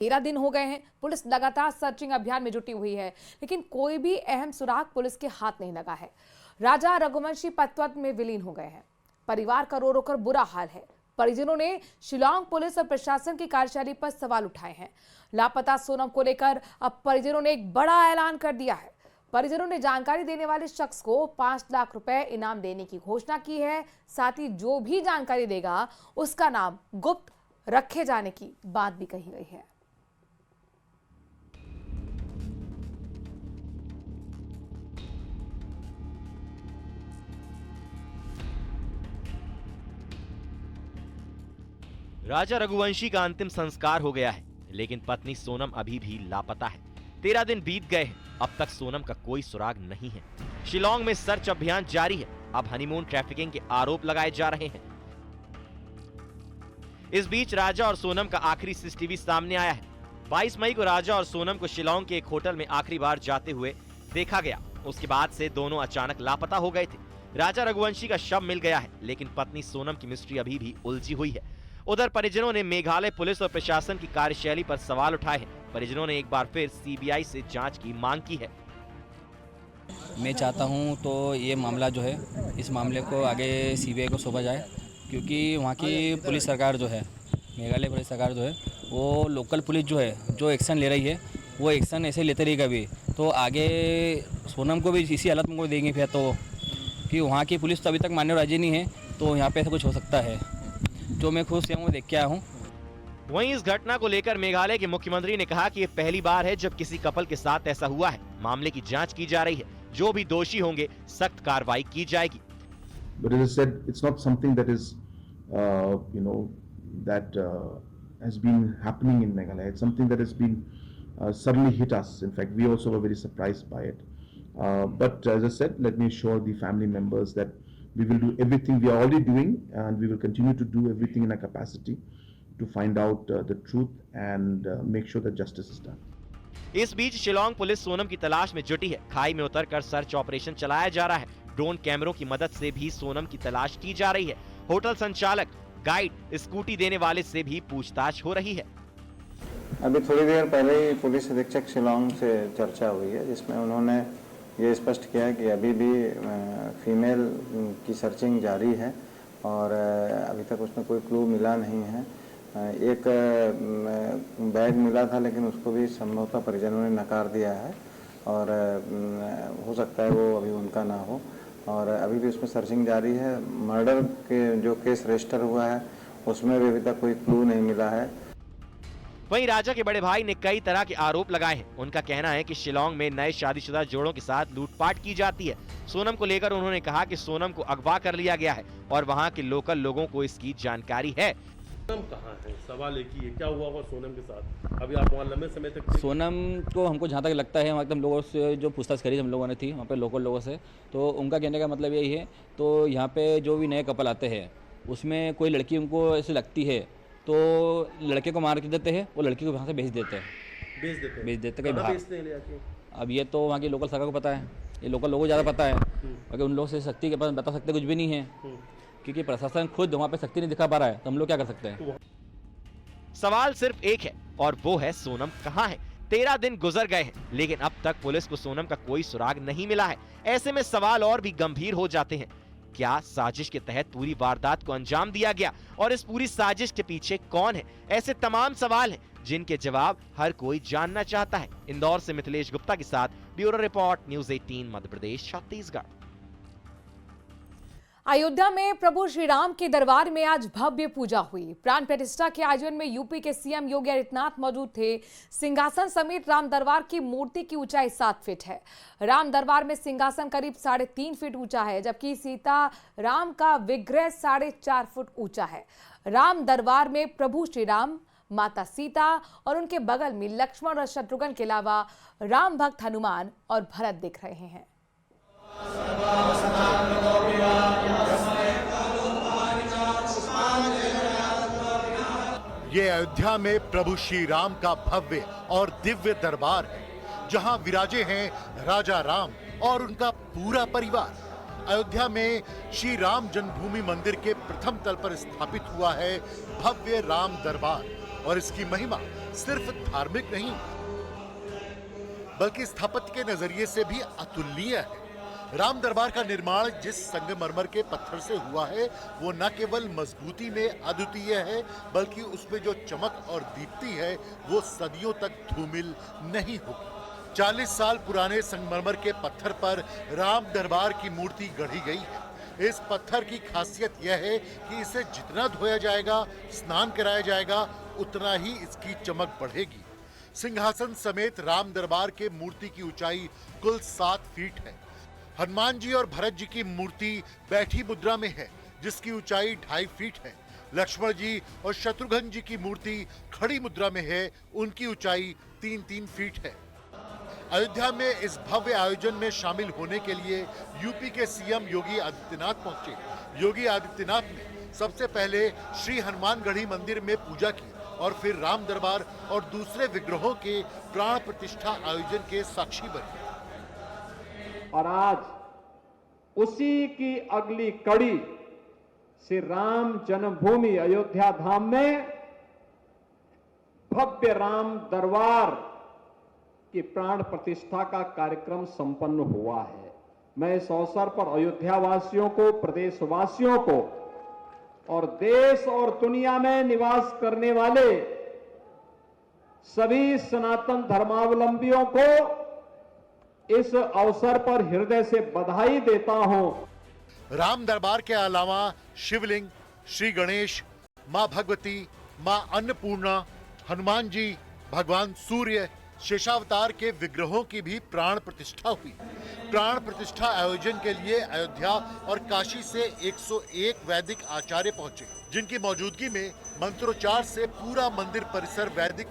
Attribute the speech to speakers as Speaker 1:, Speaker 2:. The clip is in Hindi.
Speaker 1: 13 दिन हो गए हैं, पुलिस लगातार सर्चिंग अभियान में जुटी हुई है, लेकिन कोई भी अहम सुराग पुलिस के हाथ नहीं लगा है। राजा रघुवंशी पतवत में विलीन हो गए हैं। परिवार का रो रो कर बुरा हाल है। परिजनों ने शिलांग पुलिस और प्रशासन की कार्यशैली पर सवाल उठाए हैं। लापता सोनम को लेकर अब परिजनों ने एक बड़ा ऐलान कर दिया है। परिजनों ने जानकारी देने वाले शख्स को 5 लाख रुपए इनाम देने की घोषणा की है। साथ ही जो भी जानकारी देगा उसका नाम गुप्त रखे जाने की बात भी कही गई है।
Speaker 2: राजा रघुवंशी का अंतिम संस्कार हो गया है, लेकिन पत्नी सोनम अभी भी लापता है। 13 दिन बीत गए हैं, अब तक सोनम का कोई सुराग नहीं है। शिलांग में सर्च अभियान जारी है। अब हनीमून ट्रैफिकिंग के आरोप लगाए जा रहे हैं। इस बीच राजा और सोनम का आखिरी सीसीटीवी सामने आया है। 22 मई को राजा और सोनम को शिलांग के एक होटल में आखिरी बार जाते हुए देखा गया। उसके बाद से दोनों अचानक लापता हो गए थे। राजा रघुवंशी का शव मिल गया है, लेकिन पत्नी सोनम की मिस्ट्री अभी भी उलझी हुई है। उधर परिजनों ने मेघालय पुलिस और प्रशासन की कार्यशैली पर सवाल उठाए हैं। परिजनों ने एक बार फिर सीबीआई से जांच की मांग की है।
Speaker 3: मैं चाहता हूं तो ये मामला जो है, इस मामले को आगे सीबीआई को सौंपा जाए, क्योंकि वहाँ की पुलिस सरकार जो है, मेघालय पुलिस सरकार जो है, वो लोकल पुलिस जो है, जो एक्शन ले रही है, वो एक्शन ऐसे लेते रहेगा भी तो आगे सोनम को भी इसी हालत में देंगे फिर तो, कि वहाँ की पुलिस तो अभी तक मानने राजी नहीं है, तो यहाँ पे ऐसा कुछ हो सकता है। जो मैं खुद से देख के आया हूँ।
Speaker 2: वहीं इस घटना को लेकर मेघालय के मुख्यमंत्री ने कहा कि ये पहली बार है जब किसी कपल के साथ ऐसा हुआ है। मामले की जांच की जा रही है। जो भी दोषी होंगे सख्त कार्रवाई की जाएगी।
Speaker 4: But as I said, it's not something that is, that has been happening in Meghalaya. It's something that has been suddenly hit us. In fact, we also were very surprised by it. But as I said, let me assure the family members that we will do everything we are already doing, and we will continue to do everything in our capacity to find out the truth and make sure that justice is done.
Speaker 2: इस बीच शिलांग पुलिस सोनम की तलाश में जुटी है। खाई में उतरकर सर्च ऑपरेशन चलाया जा रहा है। ड्रोन कैमरों की मदद से भी सोनम की तलाश की जा रही है। होटल संचालक, गाइड, स्कूटी देने वाले से भी पूछताछ हो रही है।
Speaker 5: अभी थोड़ी देर पहले ही पुलिस अधीक्षक शिलांग से चर्चा हुई है, जिसमें उन्होंने ये स्पष्ट किया कि अभी भी फीमेल की सर्चिंग जारी है और अभी तक उसमें कोई क्लू मिला नहीं है। एक बैग मिला था, लेकिन उसको भी संभवतः परिजनों ने नकार दिया है और हो सकता है वो अभी उनका ना हो, और अभी भी उसमें सर्चिंग जारी है। मर्डर के जो केस रजिस्टर हुआ है उसमें भी अभी तक कोई क्लू नहीं मिला है।
Speaker 2: वहीं राजा के बड़े भाई ने कई तरह के आरोप लगाए हैं। उनका कहना है कि शिलांग में नए शादीशुदा जोड़ों के साथ लूटपाट की जाती है। सोनम को लेकर उन्होंने कहा कि सोनम को अगवा कर लिया गया है और वहां के लोकल लोगों को इसकी जानकारी है।
Speaker 6: सोनम कहाँ है? सवाल एक ही है, क्या हुआ होगा सोनम के साथ? अभी आप वहाँ लंबे समय तक
Speaker 3: सोनम को हमको जहाँ तक लगता है, वहाँ हम लोगों से जो पूछताछ करी हम लोगों ने थी वहाँ पे लोकल लोगों से, तो उनका कहने का मतलब यही है, तो यहाँ पे जो भी नए कपल आते हैं उसमें कोई लड़की उनको ऐसे लगती है तो लड़के को मार के देते हैं, वो लड़की को वहाँ से भेज देते हैं कहीं बाहर। अब ये तो वहाँ की लोकल सरकार को पता है, ये लोकल लोगों को ज़्यादा पता है। अगर उन लोगों से शक्ति के पास बता सकते कुछ भी नहीं है, क्योंकि प्रशासन खुद वहाँ पे शक्ति नहीं दिखा पा रहा है, तो हम लोग क्या कर सकते हैं।
Speaker 2: सवाल सिर्फ एक है और वो है सोनम कहाँ है। 13 दिन गुजर गए हैं, लेकिन अब तक पुलिस को सोनम का कोई सुराग नहीं मिला है। ऐसे में सवाल और भी गंभीर हो जाते हैं। क्या साजिश के तहत पूरी वारदात को अंजाम दिया गया और इस पूरी साजिश के पीछे कौन है? ऐसे तमाम सवाल हैं जिनके जवाब हर कोई जानना चाहता है। इंदौर से मिथिलेश गुप्ता के साथ bureau report, news 18 Madhya Pradesh, Chhattisgarh.
Speaker 1: Ayodhya में प्रभु श्री राम के दरबार में आज भव्य पूजा हुई। प्राण प्रतिष्ठा के आयोजन में यूपी के सीएम योगी आदित्यनाथ मौजूद थे। सिंहासन समेत राम दरबार की मूर्ति की ऊंचाई 7 फीट है। राम दरबार में सिंहासन करीब 3.5 फीट ऊंचा है, जबकि सीता राम का विग्रह 4.5 फुट ऊंचा है। राम दरबार में प्रभु श्री राम, माता सीता और उनके बगल में लक्ष्मण और शत्रुघ्न के अलावा राम भक्त हनुमान और भरत दिख रहे हैं।
Speaker 7: ये अयोध्या में प्रभु श्री राम का भव्य और दिव्य दरबार है, जहां विराजे हैं राजा राम और उनका पूरा परिवार। अयोध्या में श्री राम जन्मभूमि मंदिर के प्रथम तल पर स्थापित हुआ है भव्य राम दरबार। और इसकी महिमा सिर्फ धार्मिक नहीं बल्कि स्थापत्य के नजरिए से भी अतुलनीय है। राम दरबार का निर्माण जिस संगमरमर के पत्थर से हुआ है वो न केवल मजबूती में अद्वितीय है बल्कि उसमें जो चमक और दीप्ति है वो सदियों तक धूमिल नहीं होगी। 40 साल पुराने संगमरमर के पत्थर पर राम दरबार की मूर्ति गढ़ी गई है। इस पत्थर की खासियत यह है कि इसे जितना धोया जाएगा, स्नान कराया जाएगा, उतना ही इसकी चमक बढ़ेगी। सिंहासन समेत राम दरबार के मूर्ति की ऊंचाई कुल 7 फीट है। हनुमान जी और भरत जी की मूर्ति बैठी मुद्रा में है जिसकी ऊंचाई 2.5 फीट है। लक्ष्मण जी और शत्रुघ्न जी की मूर्ति खड़ी मुद्रा में है, उनकी ऊंचाई 3-3 फीट है। अयोध्या में इस भव्य आयोजन में शामिल होने के लिए यूपी के सीएम योगी आदित्यनाथ पहुंचे। योगी आदित्यनाथ ने सबसे पहले श्री हनुमानगढ़ी मंदिर में पूजा की और फिर राम दरबार और दूसरे विग्रहों के प्राण प्रतिष्ठा आयोजन के साक्षी बने।
Speaker 8: और आज उसी की अगली कड़ी श्री राम जन्मभूमि अयोध्या धाम में भव्य राम दरबार की प्राण प्रतिष्ठा का कार्यक्रम संपन्न हुआ है। मैं इस अवसर पर अयोध्या वासियों को, प्रदेशवासियों को और देश और दुनिया में निवास करने वाले सभी सनातन धर्मावलंबियों को इस अवसर पर हृदय से बधाई देता हूं।
Speaker 7: राम दरबार के अलावा शिवलिंग, श्री गणेश, मां भगवती, मां अन्नपूर्णा, हनुमान जी, भगवान सूर्य, शेषावतार के विग्रहों की भी प्राण प्रतिष्ठा हुई। प्राण प्रतिष्ठा आयोजन के लिए अयोध्या और काशी से 101 वैदिक आचार्य पहुंचे जिनकी मौजूदगी में मंत्रोच्चार से पूरा मंदिर परिसर वैदिक